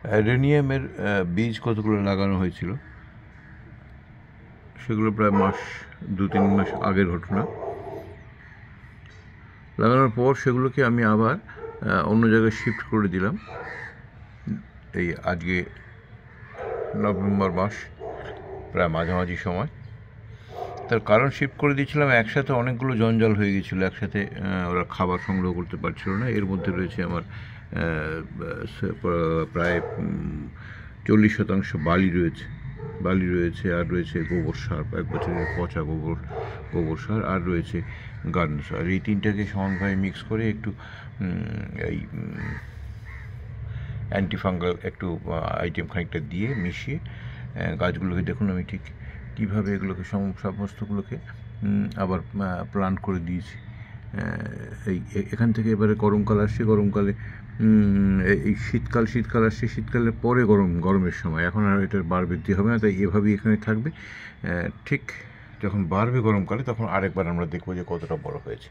অ্যাডেনিয়ামের বীজ কতগুলো লাগানো হয়েছিল, সেগুলো প্রায় দু তিন মাস আগের ঘটনা। লাগানোর পর সেগুলোকে আমি আবার অন্য জায়গায় শিফট করে দিলাম। এই আজকে নভেম্বর মাস, প্রায় মাঝামাঝি সময়। তার কারণ শিফট করে দিয়েছিলাম, একসাথে অনেকগুলো জঞ্জাল হয়ে গিয়েছিলো, একসাথে ওরা খাবার সংগ্রহ করতে পারছিল না। এর মধ্যে রয়েছে আমার প্রায় 40% বালি রয়েছে, আর রয়েছে গোবর সার, 1 বছরের পচা গোবর সার, আর রয়েছে গার্ডেন সার। এই তিনটাকে সমানভাবে মিক্স করে একটু এই অ্যান্টিফাঙ্গাল একটু আইটেম খানিকটা দিয়ে মিশিয়ে গাছগুলোকে, দেখুন আমি ঠিক কীভাবে এগুলোকে সমস্তগুলোকে আবার প্লান্ট করে দিয়েছি। এখান থেকে এবারে গরমকাল আসছে, গরমকালে এই শীতকাল আসছে, শীতকালের পরে গরমের সময়, এখন আর এটার বার বৃদ্ধি হবে না, তাই এভাবেই এখানে থাকবে। ঠিক যখন বাড়বে গরমকালে, তখন আরেকবার আমরা দেখবো যে কতটা বড় হয়েছে।